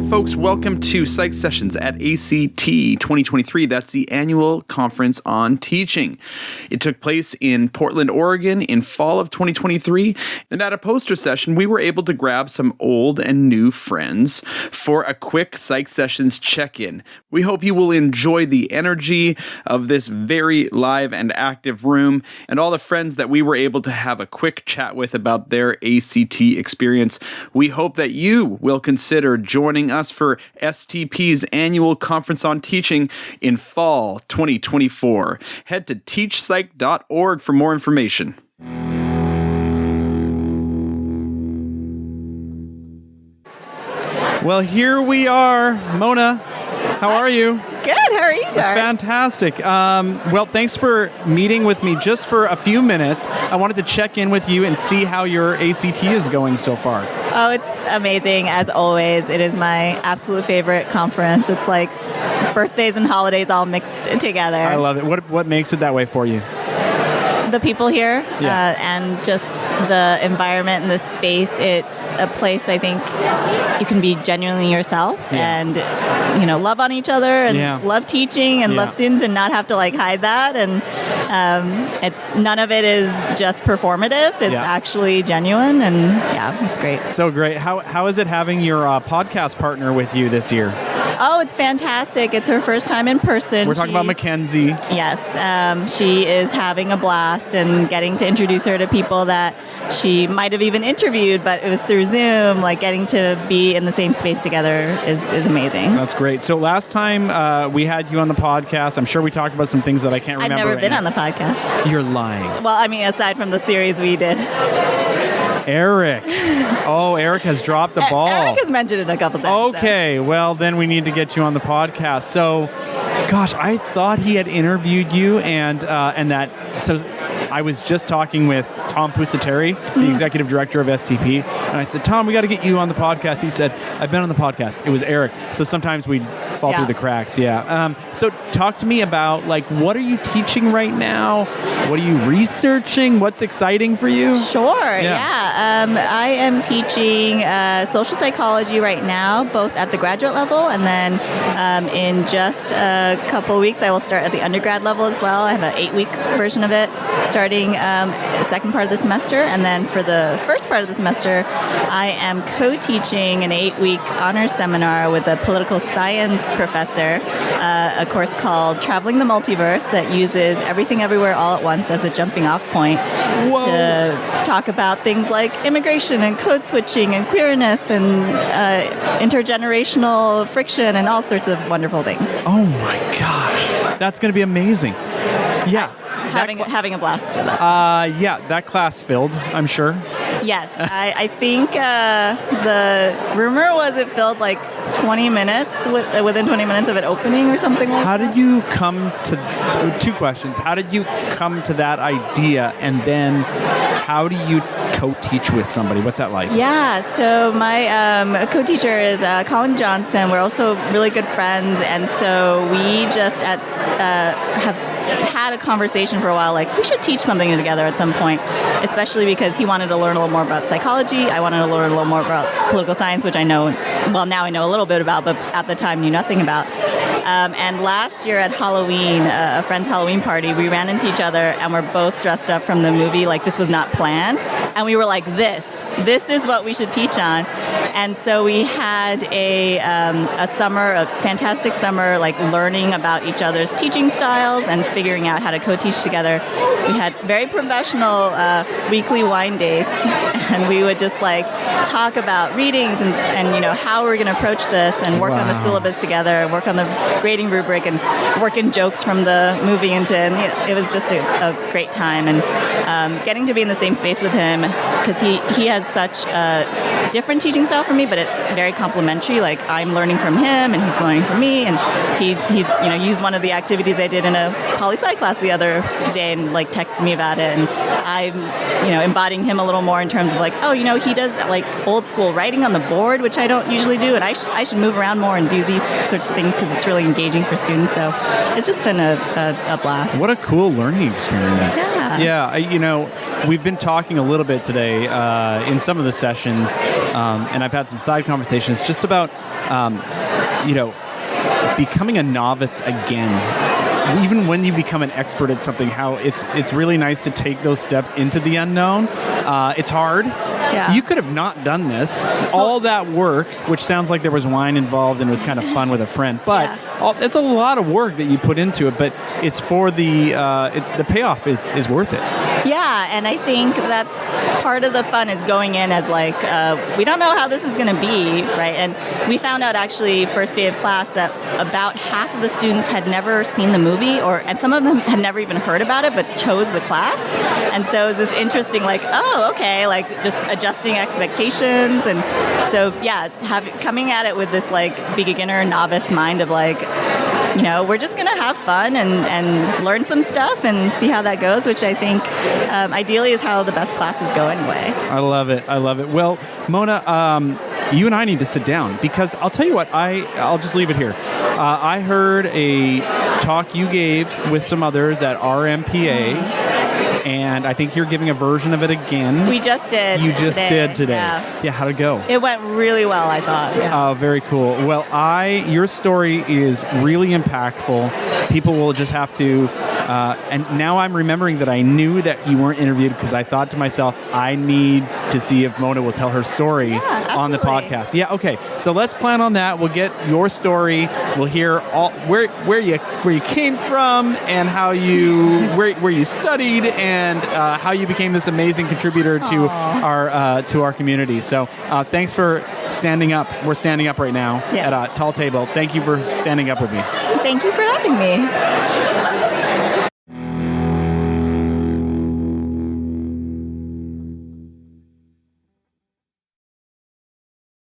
Hi, folks. Welcome to Psych Sessions at ACT 2023. That's the annual conference on teaching. It took place in Portland, Oregon in fall of 2023. And at a poster session, we were able to grab some old and new friends for a quick Psych Sessions check-in. We hope you will enjoy the energy of this very live and active room and all the friends that we were able to have a quick chat with about their ACT experience. We hope that you will consider joining us for STP's annual conference on teaching in fall 2024. Head to teachpsych.org for more information. Well, here we are. Mona, how are you? Good. How are you, Gar? Fantastic. Well, thanks for meeting with me just for a few minutes. I wanted to check in with you and see how your ACT is going so far. Oh, it's amazing, as always. It is my absolute favorite conference. It's like birthdays and holidays all mixed together. I love it. What makes it that way for you? The people here, and just the environment and the space. It's a place I think you can be genuinely yourself and, love on each other and love teaching and love students and not have to hide that. And it's none of it is just performative. It's actually genuine, and it's great. So great. How is it having your podcast partner with you this year? Oh, it's fantastic. It's her first time in person. We're talking about Mackenzie. Yes. She is having a blast and getting to introduce her to people that she might have even interviewed, but it was through Zoom. Getting to be in the same space together is amazing. That's great. So last time we had you on the podcast, I'm sure we talked about some things that I can't remember. I've never been on the podcast. You're lying. Well, I mean, aside from the series we did. Eric. Oh, Eric has dropped the ball. Eric has mentioned it a couple times. Okay, well, then we need to get you on the podcast. So, gosh, I thought he had interviewed you and that. So I was just talking with Tom Pusateri, the executive director of STP, and I said, Tom, we got to get you on the podcast. He said, I've been on the podcast. It was Eric. So sometimes we fall through the cracks. So talk to me about, what are you teaching right now? What are you researching? What's exciting for you? Sure, I am teaching social psychology right now, both at the graduate level, and then in just a couple weeks, I will start at the undergrad level as well. I have an 8-week version of it, starting the second part of the semester. And then for the first part of the semester, I am co-teaching an 8-week honors seminar with a political science professor, a course called Traveling the Multiverse that uses everything everywhere all at once as a jumping off point to talk about things like immigration and code switching and queerness and intergenerational friction and all sorts of wonderful things. Oh my gosh, that's going to be amazing. Yeah. Having a blast with that. That class filled, I'm sure. Yes, I think the rumor was it filled 20 minutes, within 20 minutes of it opening or something like that. How did you come to, 2 questions, how did you come to that idea, and then how do you co-teach with somebody? What's that like? Yeah, so my co-teacher is Colin Johnson. We're also really good friends, and so we just have had a conversation for a while, we should teach something together at some point, especially because he wanted to learn a little more about psychology. I wanted to learn a little more about political science, which now I know a little bit about, but at the time knew nothing about. And last year at Halloween, a friend's Halloween party, we ran into each other and we're both dressed up from the movie this was not planned. And we were like, this is what we should teach on. And so we had a summer, a fantastic summer, learning about each other's teaching styles and figuring out how to co-teach together. We had very professional weekly wine dates, and we would just talk about readings and how we're going to approach this and work on the syllabus together and work on the grading rubric and work in jokes from the movie and it was just a great time. And getting to be in the same space with him, because he has such a different teaching style from me, but it's very complementary. I'm learning from him and he's learning from me, and he used one of the activities I did in a poli-sci class the other day and texted me about it, and I'm embodying him a little more in terms of he does old school writing on the board, which I don't usually do, and I should move around more and do these sorts of things because it's really engaging for students. So it's just been a blast. What a cool learning experience. Yeah. we've been talking a little bit today in some of the sessions, and I've had some side conversations just about, becoming a novice again. Even when you become an expert at something, how it's really nice to take those steps into the unknown. It's hard. Yeah. You could have not done this. All that work, which sounds like there was wine involved and it was kind of fun with a friend, but it's a lot of work that you put into it, but it's for the payoff is worth it. Yeah, and I think that's part of the fun is going in as like, we don't know how this is going to be, right? And we found out actually first day of class that about half of the students had never seen the movie, and some of them had never even heard about it, but chose the class. And so it was this interesting, like, oh, okay, like just adjusting expectations. And so, yeah, coming at it with this like beginner novice mind of like, we're just going to have fun and learn some stuff and see how that goes, which I think ideally is how the best classes go anyway. I love it. Well, Mona, you and I need to sit down because I'll tell you what, I'll just leave it here. I heard a talk you gave with some others at RMPA, and I think you're giving a version of it again. We just did. You just did today. Yeah, how'd it go? It went really well, I thought. Yeah. Oh, very cool. Well, your story is really impactful. People will just have to, and now I'm remembering that I knew that you weren't interviewed because I thought to myself, I need to see if Mona will tell her story on the podcast. Yeah, okay. So let's plan on that. We'll get your story. We'll hear all where you came from and how where you studied and how you became this amazing contributor to our community. So thanks for standing up. We're standing up right now at a tall table. Thank you for standing up with me. Thank you for having me.